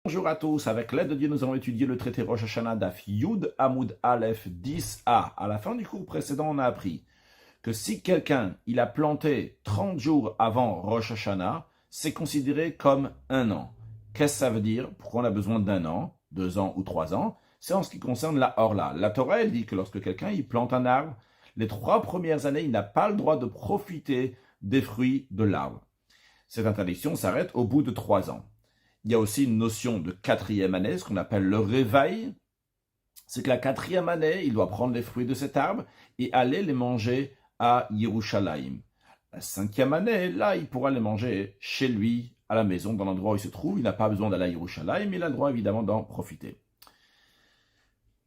Bonjour à tous, avec l'aide de Dieu, nous allons étudier le traité Rosh Hashanah Daf Yud Amud Aleph 10a. À la fin du cours précédent, on a appris que si quelqu'un il a planté 30 jours avant Rosh Hashanah, c'est considéré comme un an. Qu'est-ce que ça veut dire? Pourquoi on a besoin d'un an, 2 ans ou 3 ans? C'est en ce qui concerne la Orla. La Torah, elle dit que lorsque quelqu'un il plante un arbre, les 3 premières années, il n'a pas le droit de profiter des fruits de l'arbre. Cette interdiction s'arrête au bout de 3 ans. Il y a aussi une notion de quatrième année, ce qu'on appelle le réveil. C'est que la quatrième année, il doit prendre les fruits de cet arbre et aller les manger à Yerushalayim. La cinquième année, là, il pourra les manger chez lui, à la maison, dans l'endroit où il se trouve. Il n'a pas besoin d'aller à Yerushalayim, mais il a le droit évidemment d'en profiter.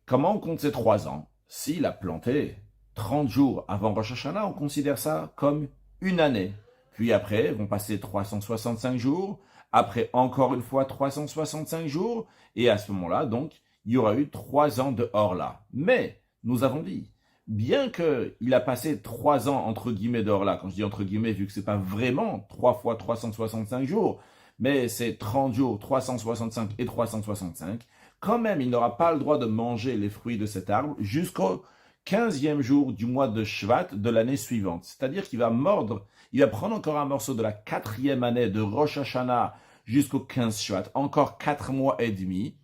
Comment on compte ces 3 ans? S'il a planté 30 jours avant Rosh Hashanah, on considère ça comme une année. Puis après, vont passer 365 jours. Après, encore une fois, 365 jours. Et à ce moment-là, donc, il y aura eu 3 ans de Orla. Mais, nous avons dit, bien qu'il a passé 3 ans, entre guillemets, d'Orla, quand je dis entre guillemets, vu que c'est pas vraiment 3 fois 365 jours, mais c'est 30 jours, 365 et 365, quand même, il n'aura pas le droit de manger les fruits de cet arbre jusqu'au 15e jour du mois de Shvat de l'année suivante. C'est-à-dire qu'il va mordre, il va prendre encore un morceau de la 4e année de Rosh Hashanah jusqu'au 15 Shvat, encore 4 mois et demi.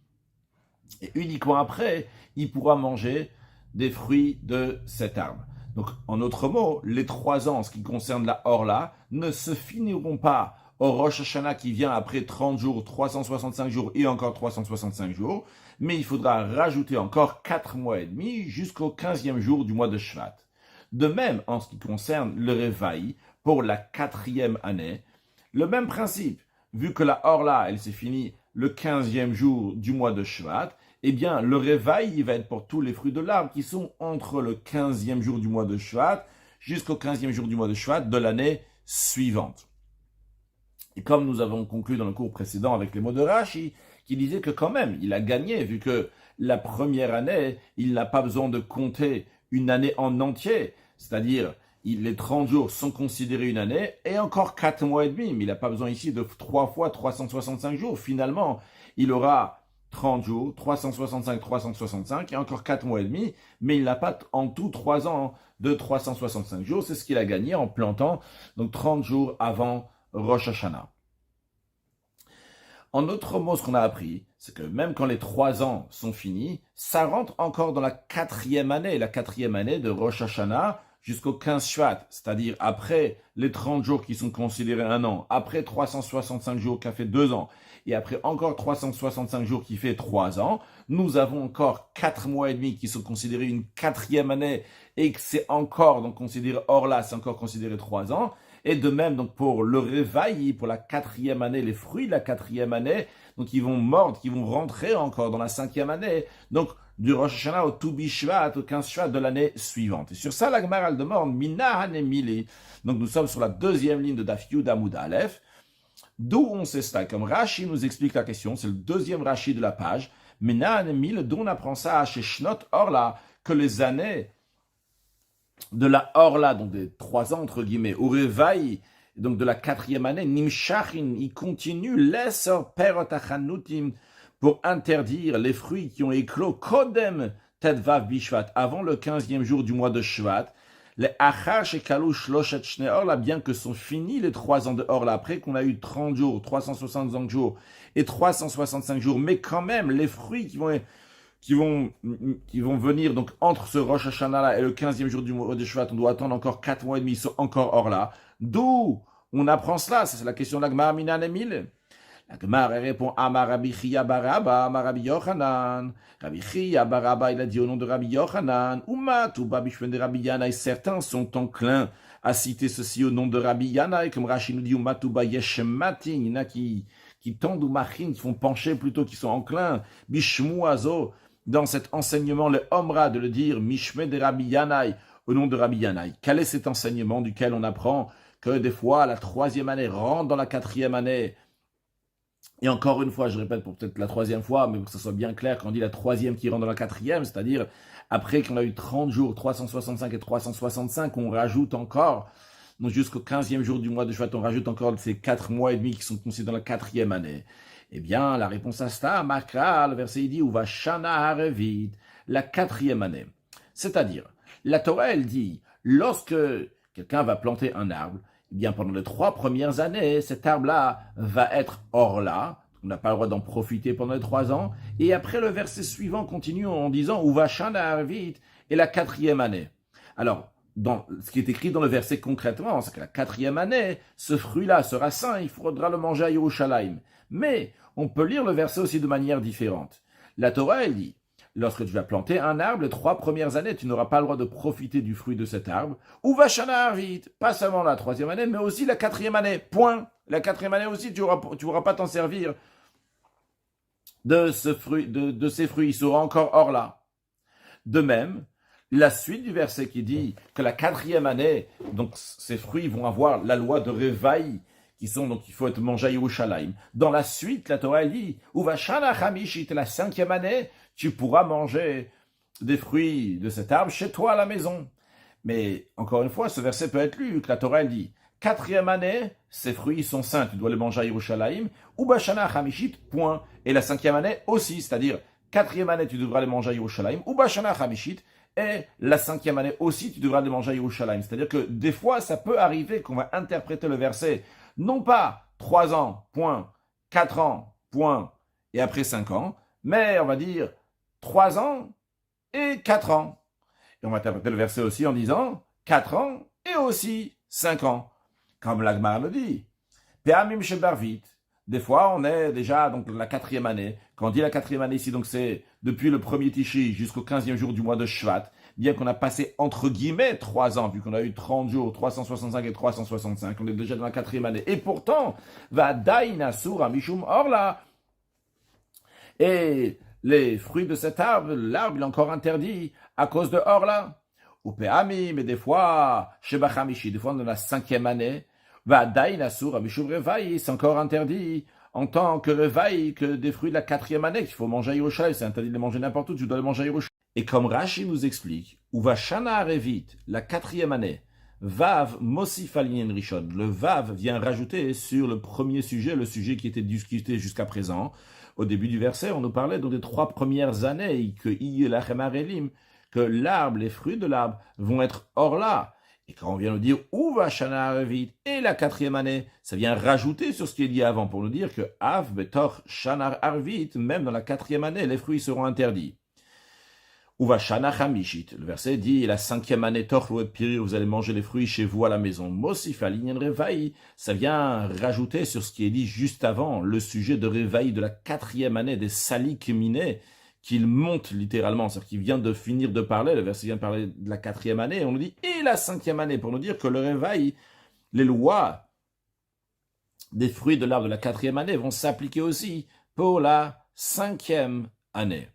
Et uniquement après, il pourra manger des fruits de cet arbre. Donc, en autre mot, les 3 ans, en ce qui concerne la Orla, ne se finiront pas au Rosh Hashanah qui vient après 30 jours, 365 jours et encore 365 jours, mais il faudra rajouter encore 4 mois et demi jusqu'au 15e jour du mois de Shvat. De même, en ce qui concerne le Réveil, pour la 4e année, le même principe. Vu que la Orla, elle s'est finie le 15e jour du mois de Shvat, eh bien, le Réveil, il va être pour tous les fruits de l'arbre qui sont entre le 15e jour du mois de Shvat jusqu'au 15e jour du mois de Shvat de l'année suivante. Et comme nous avons conclu dans le cours précédent avec les mots de Rashi, qui disait que quand même, il a gagné, vu que la première année, il n'a pas besoin de compter une année en entier, c'est-à-dire les 30 jours sont considérés une année, et encore 4 mois et demi, mais il n'a pas besoin ici de 3 fois 365 jours. Finalement, il aura 30 jours, 365, 365, et encore 4 mois et demi, mais il n'a pas en tout 3 ans de 365 jours. C'est ce qu'il a gagné en plantant, donc 30 jours avant Rosh Hashanah. En autre mot, ce qu'on a appris, c'est que même quand les 3 ans sont finis, ça rentre encore dans la 4e année, de Rosh Hashanah jusqu'au 15 Shvat, c'est-à-dire après les 30 jours qui sont considérés un an, après 365 jours qui fait 2 ans, et après encore 365 jours qui fait 3 ans, nous avons encore 4 mois et demi qui sont considérés une 4e année, et que c'est encore donc considéré, or là, c'est encore considéré 3 ans. Et de même, donc pour le réveil, pour la 4e année, les fruits de la 4e année, donc ils vont mordre, qui vont rentrer encore dans la 5e année. Donc du Rosh Hashanah au Toubi Shvat, au 15 Shvat de l'année suivante. Et sur ça, la Gemara elle demande, Mina Hanemili. Donc nous sommes sur la 2e ligne de Daf Yud Amud Aleph. D'où on sait cela? Comme Rashi nous explique la question, c'est le 2e Rashi de la page. Mina Hanemili, d'où on apprend ça chez Shnot Orla, que les années de la Orla, donc des 3 ans entre guillemets, au réveil, donc de la 4e année, Nimshachin, il continue, laisse perot achanutim, pour interdire les fruits qui ont éclos, Kodem Tedvav Bishvat, avant le 15e jour du mois de Shvat, les Achar Shekalu Shloshet Shne Orla, bien que sont finis les 3 ans de Orla, après qu'on a eu 30 jours, 365 jours et 365 jours, mais quand même, les fruits qui vont venir donc entre ce Rosh Hashanah et le 15e jour du mois de Shvat, on doit attendre encore 4 mois et demi, ils sont encore hors là. D'où on apprend cela? C'est la question de la Gemara Minan Emil. La Gemara répond Amar Rabbi Chia Baraba, Amar Rabbi Yochanan. Rabbi Chia Baraba, il a dit au nom de Rabbi Yochanan, Umat ou Babishven de Rabbi Yanaï. Certains sont enclins à citer ceci au nom de Rabbi Yanaï, comme Rashi nous dit Umat ou Bayeshematin. Il y en a qui tendent ou machin, qui font pencher plutôt, qui sont enclins. Bishmu Azo. Dans cet enseignement, le Omra de le dire, Mishme de Rabbi Yanaï, au nom de Rabbi Yanaï. Quel est cet enseignement duquel on apprend que des fois, la 3e année rentre dans la 4e année? Et encore une fois, je répète pour peut-être la 3e fois, mais pour que ce soit bien clair, quand on dit la 3e qui rentre dans la 4e, c'est-à-dire après qu'on a eu 30 jours, 365 et 365, on rajoute encore, donc jusqu'au 15e jour du mois de Shvat, on rajoute encore ces 4 mois et demi qui sont considérés dans la 4e année. Eh bien, la réponse à cela, Makra, le verset il dit, Uva Shana Harevit, la 4e année. C'est-à-dire, la Torah, elle dit, lorsque quelqu'un va planter un arbre, eh bien, pendant les 3 premières années, cet arbre-là va être hors là. On n'a pas le droit d'en profiter pendant les 3 ans. Et après, le verset suivant continue en disant, Uva Shana Harevit, et la 4e année. Alors, ce qui est écrit dans le verset concrètement, c'est que la 4e année, ce fruit-là sera sain, il faudra le manger à Yerushalayim. Mais on peut lire le verset aussi de manière différente. La Torah, elle dit, lorsque tu vas planter un arbre, les 3 premières années, tu n'auras pas le droit de profiter du fruit de cet arbre. Ou vachana arvit, pas seulement la 3e année, mais aussi la 4e année. Point. La 4e année aussi, tu n'auras pas t'en servir de ces fruits. Ils seront encore hors là. De même, la suite du verset qui dit que la 4e année, donc ces fruits vont avoir la loi de réveil, donc il faut être mangé à Yerushalayim. Dans la suite, la Torah dit, Uvashana Chamishit, la 5e année, tu pourras manger des fruits de cet arbre chez toi à la maison. Mais encore une fois, ce verset peut être lu, que la Torah dit, 4e année, ces fruits sont sains, tu dois les manger à Yerushalayim, Uvashana Chamishit, point. Et la 5e année aussi, c'est-à-dire 4e année, tu devras les manger à Yerushalayim, Uvashana Chamishit, et la 5e année aussi, tu devras les manger à Yerushalayim. C'est-à-dire que des fois, ça peut arriver qu'on va interpréter le verset non pas 3 ans, point, 4 ans, point, et après 5 ans, mais on va dire 3 ans et 4 ans. Et on va interpréter le verset aussi en disant 4 ans et aussi 5 ans. Comme l'Agmara le dit. Pe'amim shebarvit. Des fois, on est déjà donc la 4e année. Quand on dit la 4e année ici, donc c'est depuis le premier Tishi jusqu'au 15e jour du mois de Shvat, bien qu'on a passé entre guillemets 3 ans, vu qu'on a eu 30 jours, 365 et 365, on est déjà dans la 4e année. Et pourtant, va daina sura mishum orla. Et les fruits de cet arbre, l'arbre il est encore interdit à cause de orla. Ou pe'ami, mais des fois, shebachamishi, des fois dans la 5e année, va daina sura mishum revaï, c'est encore interdit en tant que revaï, que des fruits de la 4e année qu'il faut manger à Yerushalayim, c'est interdit de les manger n'importe où, tu dois les manger à Yerushalayim. Et comme Rashi nous explique, Uva Shana Arevit, la 4e année, Vav Mosif Alien Rishon, le Vav vient rajouter sur le premier sujet, le sujet qui était discuté jusqu'à présent. Au début du verset, on nous parlait donc des 3 premières années, que l'arbre, les fruits de l'arbre vont être hors là. Et quand on vient nous dire Uva Shana Arevit et la 4e année, ça vient rajouter sur ce qui est dit avant pour nous dire que Av Betor Shana Arvit, même dans la 4e année, les fruits seront interdits. Uvashana Chamishit. Le verset dit, la 5e année, vous allez manger les fruits chez vous à la maison. Mosif alinyen revaï. Ça vient rajouter sur ce qui est dit juste avant, le sujet de réveil de la 4e année, des salik minés, qu'il monte littéralement. C'est-à-dire qu'il vient de finir de parler, le verset vient de parler de la 4e année, et on nous dit, et la 5e année, pour nous dire que le réveil, les lois des fruits de l'arbre de la 4e année vont s'appliquer aussi pour la 5e année.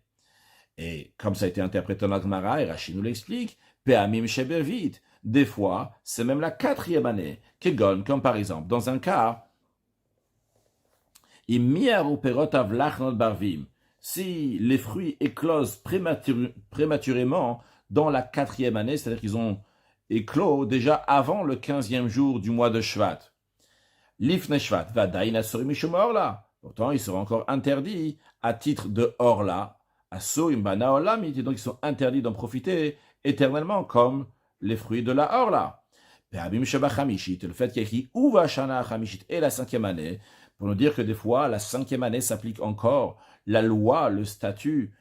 Et comme ça a été interprété dans la Gemara, et Rashi nous l'explique, Pe'amim shebervit, des fois, c'est même la 4e année, Kegon, comme par exemple, dans un cas, si les fruits éclosent prématurément dans la 4e année, c'est-à-dire qu'ils ont éclos déjà avant le 15e jour du mois de Shvat. L'ifne Shvat, vadaïn asuri mishum orla. Pourtant, ils seront encore interdits à titre de orla. Donc ils sont interdits d'en profiter éternellement comme les fruits de la orla. Le fait qu'il y a écrit Uva Shana Chamishit et la 5e année, pour nous dire que des fois, la 5e année s'applique encore la loi, le statut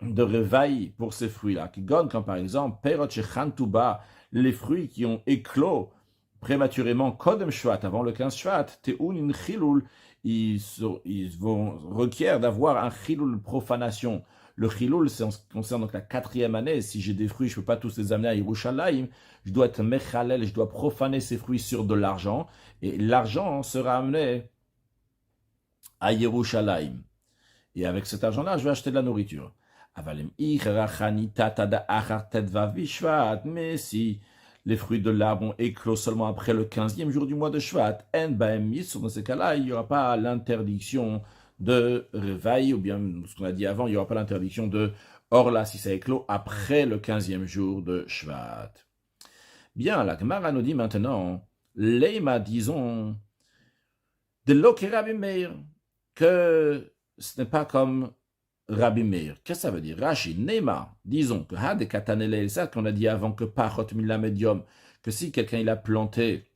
de réveil pour ces fruits-là. Comme par exemple, Perot Shechantuba, les fruits qui ont éclos prématurément Kodem Shvat, avant le 15 Shvat, Te'un in Chilul, ils vont requiert d'avoir un chilul profanation. Le chilul, c'est en ce qui concerne donc la 4e année. Si j'ai des fruits, je ne peux pas tous les amener à Yerushalayim. Je dois être mechalel, je dois profaner ces fruits sur de l'argent. Et l'argent sera amené à Yerushalayim. Et avec cet argent-là, je vais acheter de la nourriture. Mais si les fruits de l'arbre ont éclos seulement après le 15e jour du mois de Shvat, dans ces cas-là, il n'y aura pas l'interdiction de réveil, ou bien ce qu'on a dit avant, il n'y aura pas l'interdiction de orla si ça éclos après le 15e jour de Shvat. Bien, la Gemara nous dit maintenant, Leima, disons, de l'Oke Rabbi Meir. que ce n'est pas comme Rabbi Meir. Qu'est-ce que ça veut dire? Rashi, Neymar, disons que Had Katanele, ça qu'on a dit avant que Pachot Mila Medium, que si quelqu'un il a planté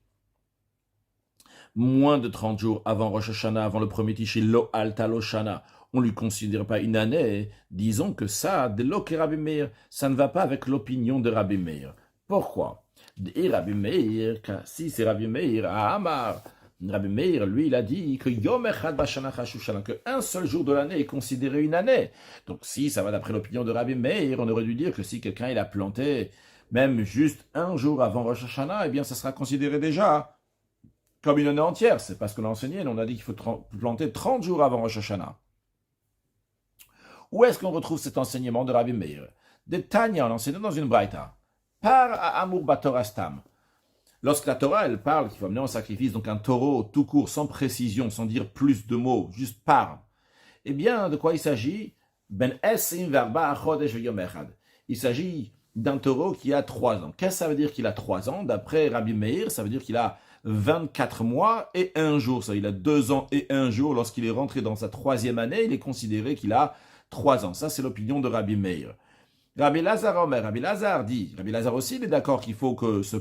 moins de 30 jours avant Rosh Hashanah, avant le premier Tishrei, Lo Alta Lo Shana, on ne lui considère pas une année, disons que ça, de l'Oké Rabbi Meir, ça ne va pas avec l'opinion de Rabbi Meir. Pourquoi? Rabbi Meir, si c'est Rabbi Meir, Amar, Rabbi Meir, lui, il a dit que Yom Echad Bashana Chashushana, qu'un seul jour de l'année est considéré une année. Donc si ça va d'après l'opinion de Rabbi Meir, on aurait dû dire que si quelqu'un il a planté même juste un jour avant Rosh Hashanah, eh bien ça sera considéré déjà comme une année entière. C'est parce qu'on a enseigné, on a dit qu'il faut planter 30 jours avant Rosh Hashanah. Où est-ce qu'on retrouve cet enseignement de Rabbi Meir? Des Tanya, on enseigne dans une braïta. Par à Amour Batorah Stam. Lorsque la Torah, elle parle qu'il faut amener en sacrifice, donc un taureau tout court, sans précision, sans dire plus de mots, juste par. Eh bien, de quoi il s'agit? Ben esim verba chodesh v'yom echad. Il s'agit d'un taureau qui a 3 ans. Qu'est-ce que ça veut dire qu'il a 3 ans? D'après Rabbi Meir, ça veut dire qu'il a 24 mois et 1 jour. Ça, il a 2 ans et 1 jour. Lorsqu'il est rentré dans sa 3e année, il est considéré qu'il a 3 ans. Ça, c'est l'opinion de Rabbi Meir. Rabbi Lazar Omer, Rabbi Lazar dit, Rabbi Lazar aussi, il est d'accord qu'il faut que ce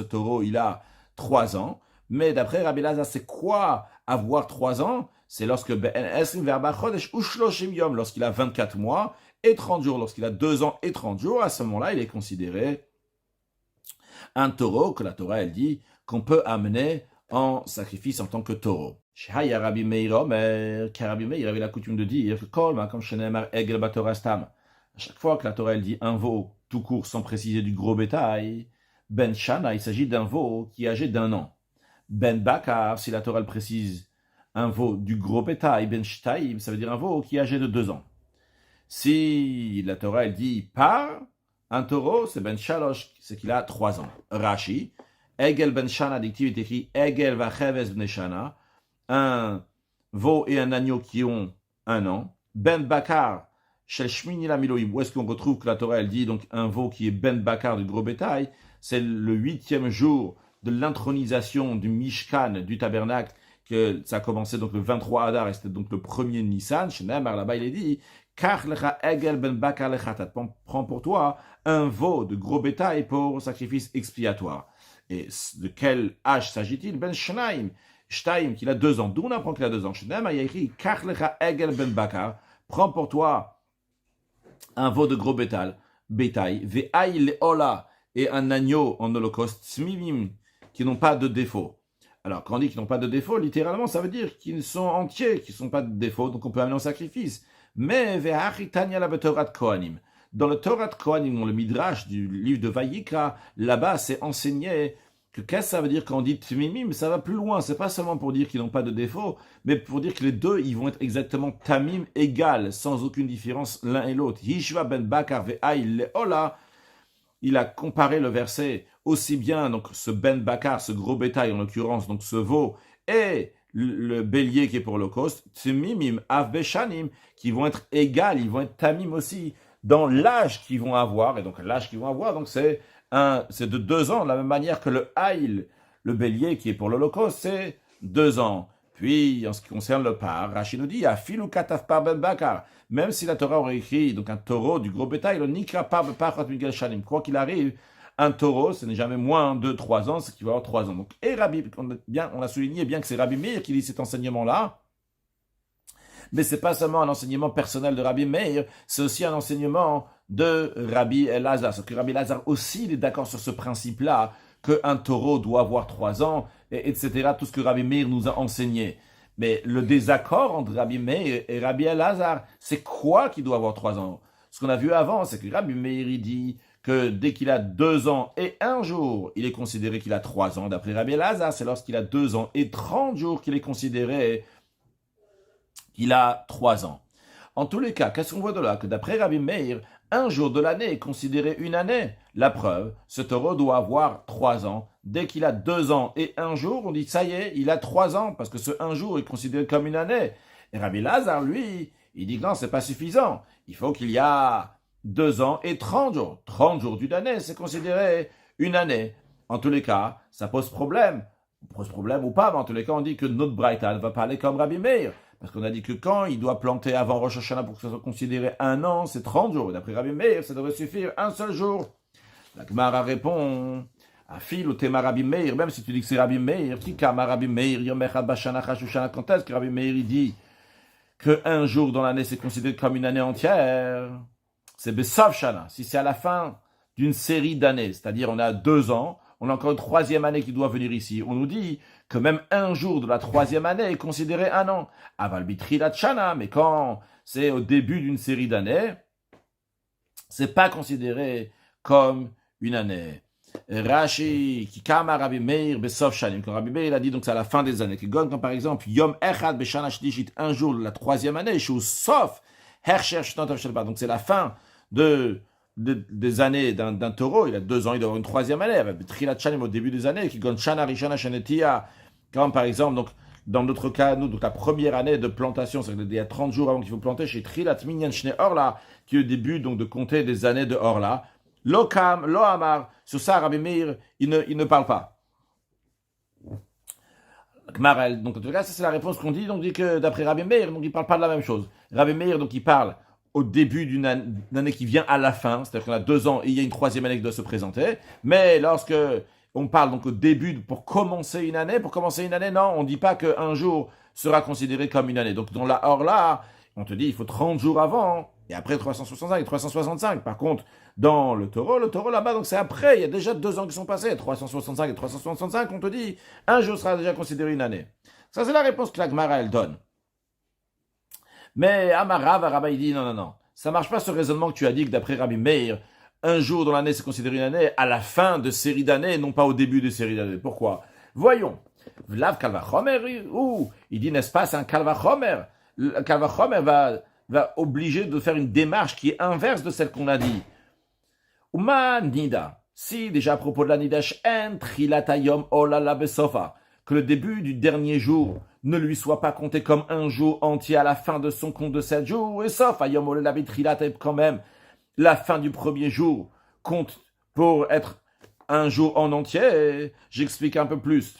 taureau, il a 3 ans. Mais d'après Rabbi Lazar, c'est quoi avoir 3 ans? C'est lorsque lorsqu'il a 24 mois et 30 jours. Lorsqu'il a 2 ans et 30 jours, à ce moment-là, il est considéré un taureau que la Torah, elle dit qu'on peut amener en sacrifice en tant que taureau. Shaya Rabbi Meir Omer, car Rabbi Meir avait la coutume de dire que Kol, comme Shenemar Egel Batorah Stam. À chaque fois que la Torah elle dit un veau tout court sans préciser du gros bétail, Ben Shana, il s'agit d'un veau qui est âgé d'1 an. Ben Bakar, si la Torah elle précise un veau du gros bétail, Ben Shtaim, ça veut dire un veau qui est âgé de 2 ans. Si la Torah elle dit par un taureau, c'est Ben Shalosh, c'est qu'il a 3 ans. Rashi, Egel Ben Shana, dictive est écrit Egel Vacheves Ben Shana, un veau et un agneau qui ont 1 an. Ben Bakar, Shel Shmini la Miloim, où est-ce qu'on retrouve que la Torah elle dit donc un veau qui est Ben Bakar du gros bétail, c'est le 8e jour de l'intronisation du Mishkan, du tabernacle, que ça a commencé donc le 23 Adar et c'était donc le 1er Nissan. Shenemar là-bas il est dit Kach lecha egel ben bakar lechatat, prends pour toi un veau de gros bétail pour sacrifice expiatoire. Et de quel âge s'agit-il? Ben Shnaim, Shtaim, qu'il a 2 ans. D'où on apprend qu'il a 2 ans? Shenemar il y a écrit Kach lecha egel ben bakar, prends pour toi un veau de gros bétail, ve'aï le'ola, et un agneau en holocauste, smimim, qui n'ont pas de défaut. Alors, quand on dit qu'ils n'ont pas de défaut, littéralement, ça veut dire qu'ils sont entiers, qu'ils ne sont pas de défaut, donc on peut amener en sacrifice. Mais, ve'achitania la Torah de Kohanim. Dans le Torah de Kohanim, dans le Midrash du livre de Vayikra, là-bas, c'est enseigné que qu'est-ce que ça veut dire quand on dit tmimim, ça va plus loin. C'est pas seulement pour dire qu'ils n'ont pas de défaut, mais pour dire que les deux, ils vont être exactement tamim, égal, sans aucune différence l'un et l'autre. Yishva ben Bakar ve'aï le'ola, il a comparé le verset aussi bien, donc ce ben Bakar, ce gros bétail en l'occurrence, donc ce veau, et le bélier qui est pour l'Holocauste, tmimim, avbeshanim, qui vont être égales, ils vont être tamim aussi dans l'âge qu'ils vont avoir, et donc l'âge qu'ils vont avoir, donc c'est de 2 ans, de la même manière que le haïl, le bélier qui est pour l'Holocauste, c'est 2 ans. Puis, en ce qui concerne le par, Rachid nous dit, Afilu kataf par ben bakar, même si la Torah aurait écrit donc un taureau du gros bétail, le nikra par pachat migel shanim, quoi qu'il arrive, un taureau, ce n'est jamais moins de 3 ans, c'est qu'il va avoir 3 ans. Donc, et Rabbi, on a souligné bien que c'est Rabbi Meir qui dit cet enseignement-là, mais c'est pas seulement un enseignement personnel de Rabbi Meir, c'est aussi un enseignement de Rabbi Elazar. Parce que Rabbi Elazar aussi, il est d'accord sur ce principe-là, qu'un taureau doit avoir 3 ans, etc. Tout ce que Rabbi Meir nous a enseigné. Mais le désaccord entre Rabbi Meir et Rabbi Elazar, c'est quoi qui doit avoir 3 ans? Ce qu'on a vu avant, c'est que Rabbi Meir, il dit que dès qu'il a 2 ans et 1 jour, il est considéré qu'il a 3 ans. D'après Rabbi Elazar, c'est lorsqu'il a 2 ans et 30 jours qu'il est considéré qu'il a 3 ans. En tous les cas, qu'est-ce qu'on voit de là? Que d'après Rabbi Meir, 1 jour de l'année est considéré une année. La preuve, ce taureau doit avoir 3 ans. Dès qu'il a 2 ans et 1 jour, on dit ça y est, il a 3 ans, parce que ce 1 jour est considéré comme une année. Et Rabbi Lazar, lui, il dit que non, c'est pas suffisant. Il faut qu'il y a 2 ans et 30 jours. 30 jours d'une année, c'est considéré une année. En tous les cas, ça pose problème. Ça pose problème ou pas, mais en tous les cas, on dit que notre Braïta va parler comme Rabbi Meir. Parce qu'on a dit que quand il doit planter avant Rosh Hashanah pour que ça soit considéré un an, c'est 30 jours. D'après Rabbi Meir, ça devrait suffire un seul jour. La Gemara répond, Afil ou Tema Rabbi Meir, même si tu dis que c'est Rabbi Meir, qui kama Rabbi Meir, Yom Echad Bashana Chashushana, quand est-ce que Rabbi Meir il dit qu'un jour dans l'année c'est considéré comme une année entière? C'est Besav Shana, si c'est à la fin d'une série d'années, c'est-à-dire on a 2 ans, on a encore une 3e année qui doit venir ici. On nous dit que même un jour de la 3e année est considéré un an. Aval Bitrilat Shana, mais quand c'est au début d'une série d'années, c'est pas considéré comme une année. Rashi, qui kama Rabbi Meir besof shanim, quand Rabbi Meir il a dit donc c'est à la fin des années, qui gonne comme par exemple Yom Echad beshana shlishit, un jour de la 3e année, shu sof hersher shnot shelba, donc c'est la fin des années d'un taureau, il a 2 ans, il doit avoir une 3e année, avec Trilat Shanim au début des années, qui gonne shana rishana shanetia, comme par exemple donc dans notre cas, nous, donc la première année de plantation, c'est-à-dire il y a 30 jours avant qu'il faut planter, chez Trilat Minyan Shne Orla, qui est le début donc de compter des années de Orla. Lokam, Lo Amar, sur ça, Rabbi Meir, il ne parle pas. Donc en tout cas, ça c'est la réponse qu'on dit, donc dit que d'après Rabbi Meir, donc il ne parle pas de la même chose. Rabbi Meir, donc il parle au début d'une année qui vient à la fin, c'est-à-dire qu'on a 2 ans et il y a une 3e année qui doit se présenter, mais lorsque on parle donc au début pour commencer une année, non, on ne dit pas qu'un jour sera considéré comme une année. Donc dans la Orla, on te dit il faut 30 jours avant, et après 365 et 365. Par contre, dans le taureau là-bas, donc c'est après, il y a déjà 2 ans qui sont passés, 365 et 365, on te dit un jour sera déjà considéré une année. Ça c'est la réponse que la Gemara elle donne. Mais Amarav, Rabba il dit non, ça marche pas ce raisonnement que tu as dit que d'après Rabbi Meir, un jour dans l'année, c'est considéré une année à la fin de série d'années, non pas au début de série d'années. Pourquoi? Voyons. Vlav Kalvachomer, il dit, n'est-ce pas, c'est un Kalvachomer. Le Kalvachomer va obliger de faire une démarche qui est inverse de celle qu'on a dit. Uma Nida. Si, déjà à propos de la Nida, She'en Trilatayom Olala Besofa, que le début du dernier jour ne lui soit pas compté comme un jour entier à la fin de son compte de 7 jours, et sauf Ayom Olala Betrilatayom quand même. La fin du premier jour compte pour être un jour en entier. J'explique un peu plus.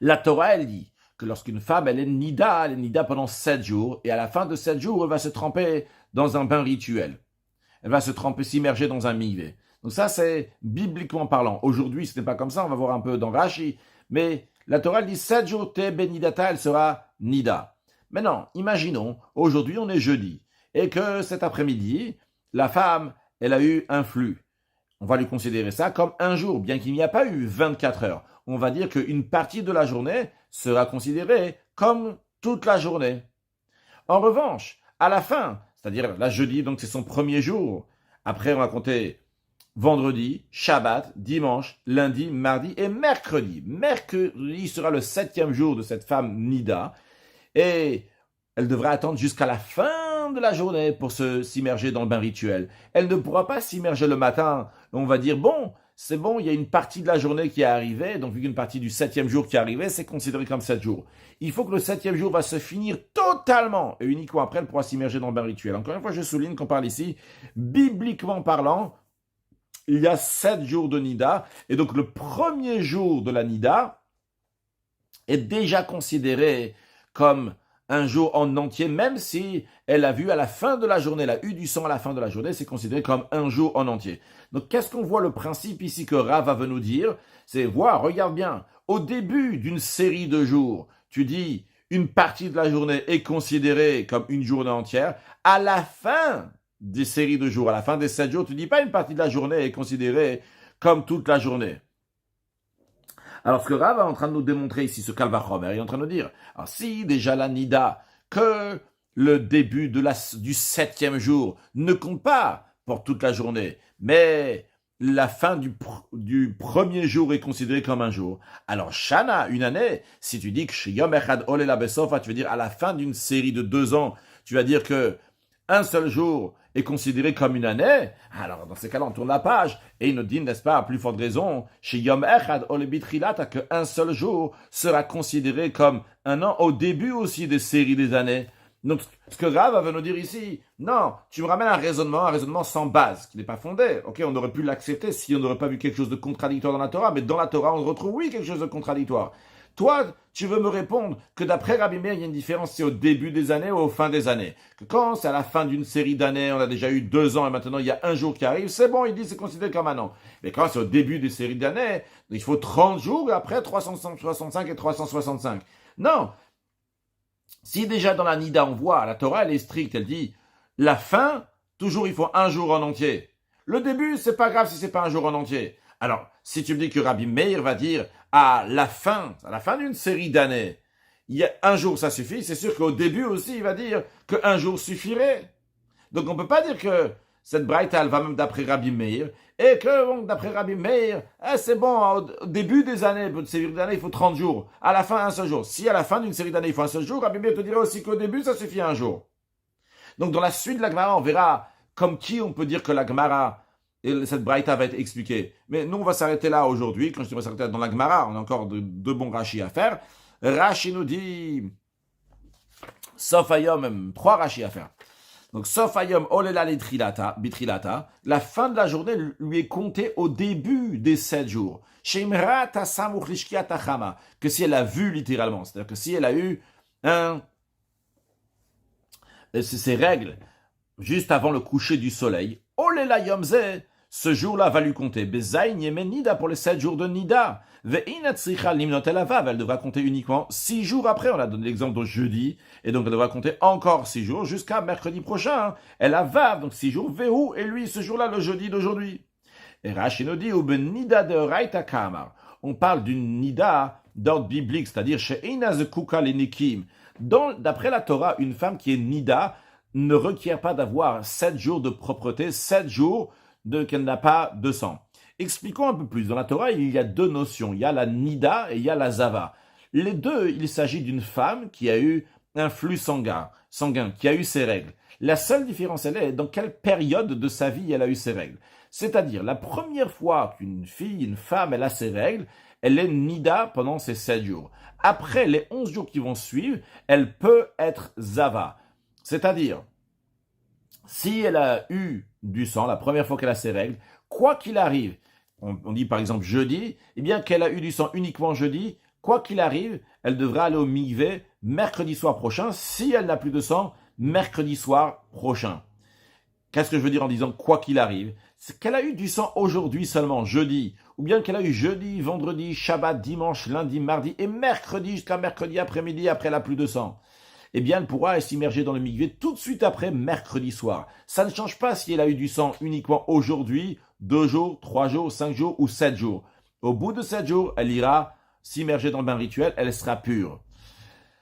La Torah, elle dit que lorsqu'une femme, elle est nida pendant 7 jours, et à la fin de 7 jours, elle va se tremper dans un bain rituel. Elle va se tremper, s'immerger dans un mikvé. Donc ça, c'est bibliquement parlant. Aujourd'hui, ce n'est pas comme ça, on va voir un peu dans Rashi, mais la Torah, elle dit 7 jours, t'es benidata, elle sera nida. Maintenant, imaginons, aujourd'hui, on est jeudi. Et que cet après-midi, la femme, elle a eu un flux. On va lui considérer ça comme un jour, bien qu'il n'y a pas eu 24 heures. On va dire qu'une partie de la journée sera considérée comme toute la journée. En revanche, à la fin, c'est-à-dire la jeudi, donc c'est son premier jour. Après, on va compter vendredi, Shabbat, dimanche, lundi, mardi et mercredi. Mercredi sera le 7e jour de cette femme Nida. Et elle devra attendre jusqu'à la fin de la journée pour s'immerger dans le bain rituel. Elle ne pourra pas s'immerger le matin. On va dire, bon, c'est bon, il y a une partie de la journée qui est arrivée, donc vu qu'une partie du 7e jour qui est arrivée, c'est considéré comme 7 jours. Il faut que le 7e jour va se finir totalement, et uniquement après, elle pourra s'immerger dans le bain rituel. Encore une fois, je souligne qu'on parle ici, bibliquement parlant, il y a 7 jours de Nida, et donc le premier jour de la Nida est déjà considéré comme un jour en entier, même si elle a vu à la fin de la journée, elle a eu du sang à la fin de la journée, c'est considéré comme un jour en entier. Donc, qu'est-ce qu'on voit le principe ici que Rav veut nous dire? C'est, voir, regarde bien, au début d'une série de jours, tu dis, une partie de la journée est considérée comme une journée entière. À la fin des séries de jours, à la fin des 7 jours, tu dis pas une partie de la journée est considérée comme toute la journée. Alors, ce que Rav est en train de nous démontrer ici, ce Kalvachomer, il est en train de nous dire, alors si déjà la Nida, que le début du 7e jour ne compte pas pour toute la journée, mais la fin du premier jour est considérée comme un jour. Alors, Shana, une année, si tu dis que Yom Echad Olela Besofa, tu veux dire à la fin d'une série de 2 ans, tu vas dire que un seul jour est considéré comme une année, alors dans ces cas-là, on tourne la page, et il nous dit, n'est-ce pas, à plus forte raison, chez Yom Echad Olebitrilata, qu'un seul jour sera considéré comme un an au début aussi des séries des années. Donc, ce que Rav va nous dire ici, non, tu me ramènes un raisonnement sans base, qui n'est pas fondé. Ok, on aurait pu l'accepter si on n'aurait pas vu quelque chose de contradictoire dans la Torah, mais dans la Torah, on retrouve, oui, quelque chose de contradictoire. Toi, tu veux me répondre que d'après Rabbi Meir, il y a une différence, c'est au début des années ou au fin des années. Que quand c'est à la fin d'une série d'années, on a déjà eu 2 ans et maintenant il y a un jour qui arrive, c'est bon, il dit c'est considéré comme un an. Mais quand c'est au début des séries d'années, il faut 30 jours et après 365 et 365. Non. Si déjà dans la Nida, on voit, la Torah, elle est stricte, elle dit, la fin, toujours il faut un jour en entier. Le début, c'est pas grave si c'est pas un jour en entier. Alors, si tu me dis que Rabbi Meir va dire, à la fin d'une série d'années, il y a un jour, ça suffit, c'est sûr qu'au début aussi, il va dire qu'un jour suffirait. Donc, on peut pas dire que cette braïta, elle va même d'après Rabbi Meir, et que, bon, d'après Rabbi Meir, c'est bon, au début des années, d'une série d'années, il faut 30 jours. À la fin, un seul jour. Si à la fin d'une série d'années, il faut un seul jour, Rabbi Meir te dirait aussi qu'au début, ça suffit un jour. Donc, dans la suite de la Gemara, on verra comme qui on peut dire que la Gemara, et cette braïta va être expliquée. Mais nous, on va s'arrêter là aujourd'hui. Quand je dis on va s'arrêter dans la Gemara, on a encore deux bons Rashi à faire. Rashi nous dit, sauf ayom, même 3 Rashi à faire. Donc, sauf ayom, olela bitrilata, la fin de la journée lui est comptée au début des 7 jours. Shemra tasamuch lishkia tachama, que si elle a vu littéralement, c'est-à-dire que si elle a eu ses règles juste avant le coucher du soleil, olela yomze, ce jour-là va lui compter. Bezaïn yemen nida pour les 7 jours de nida. Ve'inat tzricha limnot el avav, elle devra compter uniquement 6 jours après. On a donné l'exemple de jeudi, et donc elle devra compter encore 6 jours jusqu'à mercredi prochain. Elle a vav, donc 6 jours. Vehu, et lui, ce jour-là, le jeudi d'aujourd'hui. Et Rashi nous dit, ou ben nida de raita kamar. On parle d'une nida d'ordre biblique, c'est-à-dire she'ina zekuka lenikim. D'après la Torah, une femme qui est nida ne requiert pas d'avoir 7 jours de propreté, 7 jours qu'elle n'a pas de sang. Expliquons un peu plus. Dans la Torah, il y a 2 notions. Il y a la nida et il y a la zava. Les deux, il s'agit d'une femme qui a eu un flux sanguin, qui a eu ses règles. La seule différence, elle est dans quelle période de sa vie elle a eu ses règles. C'est-à-dire, la première fois qu'une fille, une femme, elle a ses règles, elle est nida pendant ces 7 jours. Après les 11 jours qui vont suivre, elle peut être zava. C'est-à-dire, si elle a eu du sang, la première fois qu'elle a ses règles, quoi qu'il arrive, on dit par exemple jeudi, eh bien qu'elle a eu du sang uniquement jeudi, quoi qu'il arrive, elle devra aller au mikvé mercredi soir prochain. Si elle n'a plus de sang, mercredi soir prochain. Qu'est-ce que je veux dire en disant quoi qu'il arrive? C'est qu'elle a eu du sang aujourd'hui seulement, jeudi, ou bien qu'elle a eu jeudi, vendredi, Shabbat, dimanche, lundi, mardi et mercredi jusqu'à mercredi après-midi, après elle n'a plus de sang. Eh bien, elle pourra s'immerger dans le mikvé tout de suite après mercredi soir. Ça ne change pas si elle a eu du sang uniquement aujourd'hui, 2 jours, 3 jours, 5 jours ou 7 jours. Au bout de 7 jours, elle ira s'immerger dans le bain rituel, elle sera pure.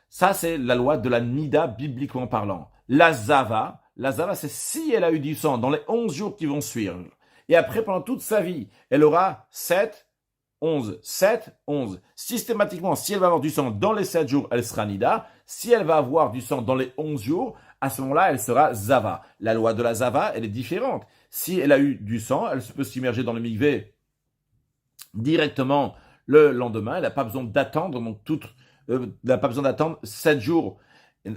Ça, c'est la loi de la nida, bibliquement parlant. La zava, c'est si elle a eu du sang dans les 11 jours qui vont suivre. Et après, pendant toute sa vie, elle aura 7, 11, 7, 11. Systématiquement, si elle va avoir du sang dans les 7 jours, elle sera nida. Si elle va avoir du sang dans les 11 jours, à ce moment-là, elle sera zava. La loi de la zava, elle est différente. Si elle a eu du sang, elle peut s'immerger dans le mikvé directement le lendemain. Elle n'a pas besoin d'attendre, elle n'a pas besoin d'attendre 7 jours.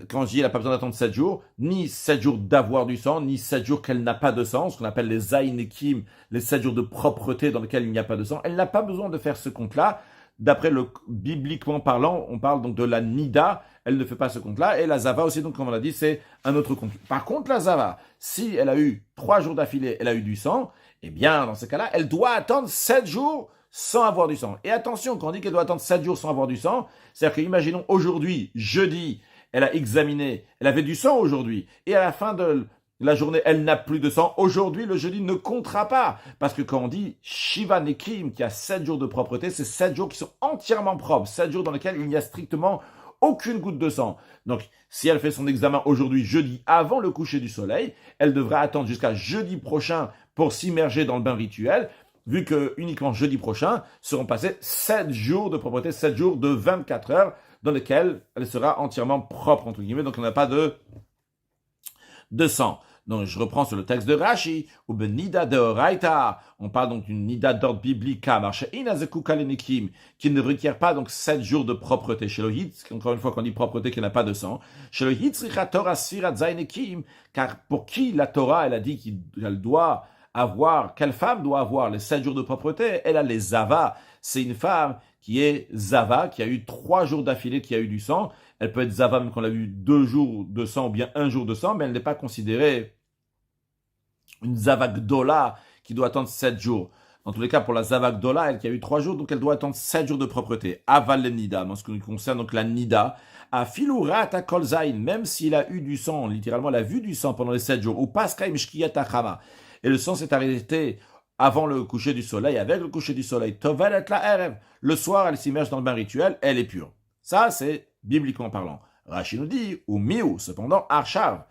Quand je dis elle n'a pas besoin d'attendre 7 jours, ni 7 jours d'avoir du sang, ni 7 jours qu'elle n'a pas de sang, ce qu'on appelle les zaïnekim, les 7 jours de propreté dans lesquels il n'y a pas de sang. Elle n'a pas besoin de faire ce compte-là. D'après le bibliquement parlant, on parle donc de la nida, elle ne fait pas ce compte-là. Et la zava aussi, donc comme on l'a dit, c'est un autre compte. Par contre, la zava, si elle a eu 3 jours d'affilée, elle a eu du sang, eh bien, dans ce cas-là, elle doit attendre 7 jours sans avoir du sang. Et attention, quand on dit qu'elle doit attendre 7 jours sans avoir du sang, c'est-à-dire que, imaginons aujourd'hui, jeudi, elle a examiné, elle avait du sang aujourd'hui, et à la fin de la journée, elle n'a plus de sang. Aujourd'hui, le jeudi ne comptera pas. Parce que quand on dit Shiva Nekim, qui a 7 jours de propreté, c'est 7 jours qui sont entièrement propres, 7 jours dans lesquels il n'y a strictement aucune goutte de sang. Donc, si elle fait son examen aujourd'hui, jeudi, avant le coucher du soleil, elle devra attendre jusqu'à jeudi prochain pour s'immerger dans le bain rituel, vu que uniquement jeudi prochain seront passés 7 jours de propreté, 7 jours de 24 heures, dans lesquels elle sera entièrement propre, entre guillemets, donc on n'a pas de sang. Donc, je reprends sur le texte de Rashi, ou ben nida de oraita. On parle donc d'une nida d'ordre biblique, qui ne requiert pas donc 7 jours de propreté. Chez le hitz, encore une fois qu'on dit propreté, qui n'a pas de sang. Chez le hitz, car pour qui la Torah, elle a dit qu'elle doit avoir, quelle femme doit avoir les 7 jours de propreté? Elle a les zava. C'est une femme qui est Zava, qui a eu 3 jours d'affilée, qui a eu du sang. Elle peut être Zava même qu'on a eu 2 jours de sang ou bien 1 jour de sang, mais elle n'est pas considérée une Zava Gdola qui doit attendre 7 jours. Dans tous les cas, pour la Zava Gdola, elle qui a eu 3 jours, donc elle doit attendre 7 jours de propreté. Aval le Nida, en ce qui concerne donc la Nida, à Filourat à Kolzain, même s'il a eu du sang, littéralement, elle a vu du sang pendant les 7 jours, ou Paskaim Shkiyat Achama, et le sang s'est arrêté avant le coucher du soleil, avec le coucher du soleil, Tovelet la Erev, le soir, elle s'immerge dans le bain rituel, elle est pure. Ça, c'est bibliquement parlant. Rashi nous dit, ou Miou, cependant, Arshav.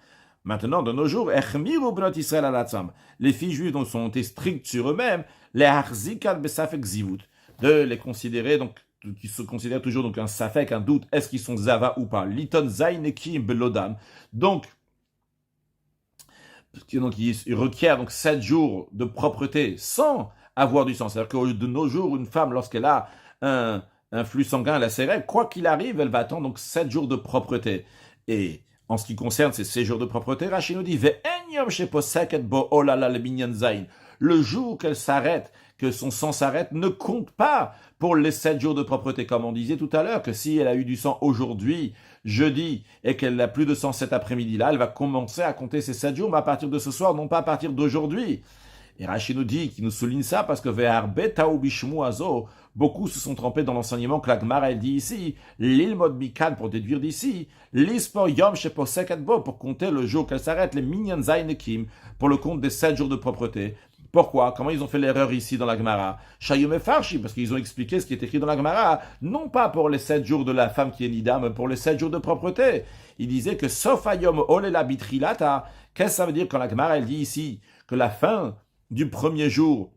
Maintenant, de nos jours, Echmiru Bnot Israël alatzam. Les filles juives donc, sont strictes sur eux-mêmes, les Harzikat Besafek Zivut, de les considérer, donc, qui se considèrent toujours donc un safek, un doute, est-ce qu'ils sont Zava ou pas. Liton Zainekim Belodam. Donc, il requiert donc 7 jours de propreté sans avoir du sang. C'est-à-dire que de nos jours, une femme, lorsqu'elle a un flux sanguin à la règles, quoi qu'il arrive, elle va attendre donc 7 jours de propreté. Et en ce qui concerne ces jours de propreté, Rashi nous dit le jour qu'elle s'arrête, que son sang s'arrête, ne compte pas pour les 7 jours de propreté. Comme on disait tout à l'heure, que si elle a eu du sang aujourd'hui, jeudi, et qu'elle n'a plus de sang cet après-midi-là, elle va commencer à compter ces 7 jours, mais à partir de ce soir, non pas à partir d'aujourd'hui. Et Rashi nous dit, qui nous souligne ça, parce que beaucoup se sont trompés dans l'enseignement que la Gemara elle dit ici, l'ilmod mikan pour déduire d'ici, l'ispor yom sheposekatbo pour compter le jour qu'elle s'arrête, les minyan zainekim pour le compte des 7 jours de propreté. Pourquoi? Comment ils ont fait l'erreur ici dans la Gemara? Shayom et Farshi, parce qu'ils ont expliqué ce qui est écrit dans la Gemara, non pas pour les 7 jours de la femme qui est nida, mais pour les 7 jours de propreté. Ils disaient que sauf ayom olela bitrilata, qu'est-ce que ça veut dire quand la Gemara elle dit ici que la fin du premier jour,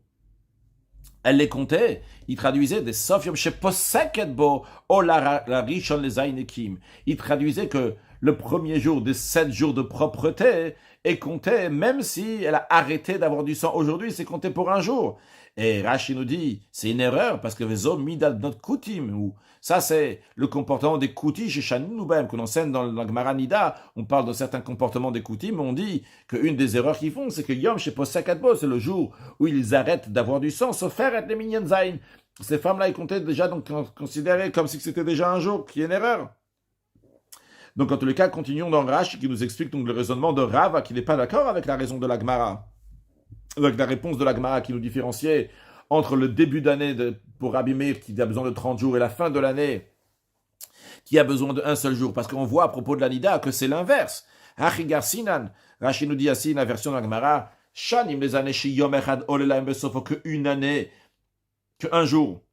elle les comptait, il traduisait des Sofium chez Poseketbo, o la Rishon les Ainekim. Il traduisait que le premier jour des 7 jours de propreté est compté, même si elle a arrêté d'avoir du sang aujourd'hui, c'est compté pour un jour. Et Rashi nous dit, c'est une erreur, parce que Vezo Midal notre Koutim, ou ça c'est le comportement des Kouti chez Shanin Noubem, qu'on enseigne dans la Gemara Nida, on parle de certains comportements des Koutim, mais on dit qu'une des erreurs qu'ils font, c'est que Yom chez Posakatbo, c'est le jour où ils arrêtent d'avoir du sang, sauf faire être les Minyan Zain. Ces femmes-là, ils comptaient déjà donc considérées comme si c'était déjà un jour, qui est une erreur. Donc en tous les cas, continuons dans Rashi qui nous explique donc le raisonnement de Rava, qui n'est pas d'accord avec la raison de la Gemara. Avec la réponse de la Gemara qui nous différenciait entre le début d'année pour Rabbi Meir qui a besoin de 30 jours et la fin de l'année qui a besoin d'un seul jour. Parce qu'on voit à propos de la Nida que c'est l'inverse. Hachigar Sinan, Rashi nous dit ainsi, la version de la Gemara, Shanim les années chez Yom Echad Olelaim Besofo, qu'une année, qu'un jour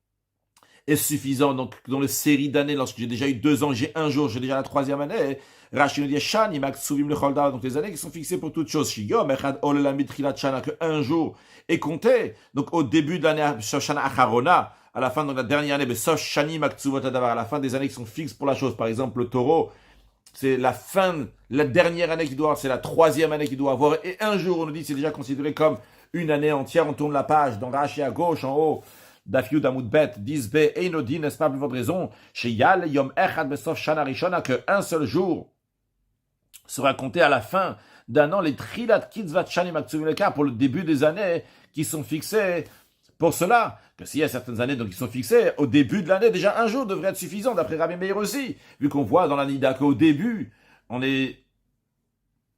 est suffisant. Donc dans les séries d'années, lorsque j'ai déjà eu 2 ans, j'ai un jour, j'ai déjà la 3e année. Rashi nous dit Shani Maksuvim le Cholda, donc les années qui sont fixées pour toutes choses. Shiyom Echad Olela Mitrilat Shana, qu'un jour est compté. Donc au début de l'année Shoshana Acharona, à la fin de la dernière année, Sosh Shani Maksuvot Adavar, à la fin des années qui sont fixes pour la chose. Par exemple, le taureau, c'est la fin, la dernière année qu'il doit avoir, c'est la 3e année qu'il doit avoir. Et un jour, on nous dit, c'est déjà considéré comme une année entière. On tourne la page dans Rashi à gauche, en haut. Daf Yud Amud Bet, 10b, Einodin, n'est-ce pas, pour votre raison, chez Yal, Yom Echad Besof Shana Rishona, qu'un seul jour sera compté à la fin d'un an, les Trilat Kitzvat Shani Maksuvim pour le début des années qui sont fixées. Pour cela, que s'il y a certaines années donc qui sont fixées, au début de l'année, déjà un jour devrait être suffisant, d'après Rabbi Meir aussi, vu qu'on voit dans la Nida qu'au début, on est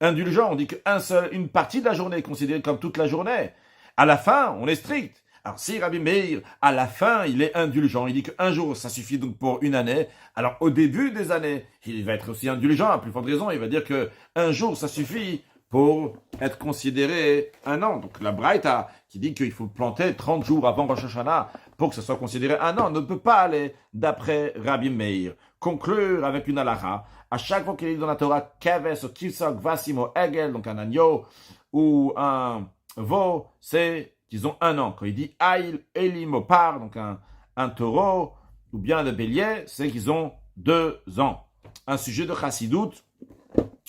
indulgent, on dit qu'une partie de la journée est considérée comme toute la journée. À la fin, on est strict. Alors si Rabbi Meir, à la fin, il est indulgent, il dit qu'un jour, ça suffit donc pour une année, alors au début des années, il va être aussi indulgent, à plus forte raison, il va dire qu'un jour, ça suffit pour être considéré un an. Donc la Braïta, qui dit qu'il faut planter 30 jours avant Rosh Hashanah pour que ça soit considéré un an, ne peut pas aller d'après Rabbi Meir. Conclure avec une halakha, à chaque fois qu'il est dans la Torah, Keves, Kivsok, Vasimo, Egel, donc un agneau, ou un veau, c'est qu'ils ont un an. Quand il dit Aïl, Elimopar, donc un taureau, ou bien un bélier, c'est qu'ils ont 2 ans. Un sujet de Chassidout,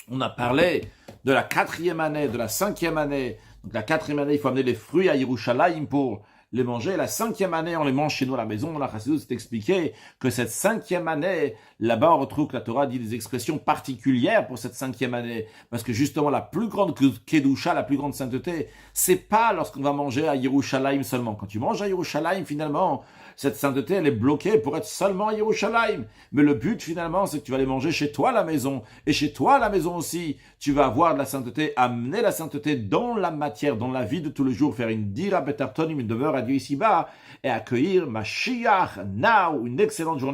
on a parlé de la 4e année, de la 5e année. Donc la 4e année, il faut amener les fruits à Yerushalayim pour les manger. La 5e année, on les mange chez nous à la maison. Dans la Chassidout, c'est expliqué que cette 5e année, là-bas, on retrouve que la Torah dit des expressions particulières pour cette 5e année. Parce que justement, la plus grande Kedusha, la plus grande sainteté, c'est pas lorsqu'on va manger à Yerushalayim seulement. Quand tu manges à Yerushalayim, finalement, Cette sainteté, elle est bloquée pour être seulement à Yerushalayim. Mais le but, finalement, c'est que tu vas les manger chez toi à la maison. Et chez toi à la maison aussi, tu vas avoir de la sainteté, amener la sainteté dans la matière, dans la vie de tous les jours, faire une dira betartonim, une demeure à Dieu ici-bas, et accueillir Mashiach, now, une excellente journée.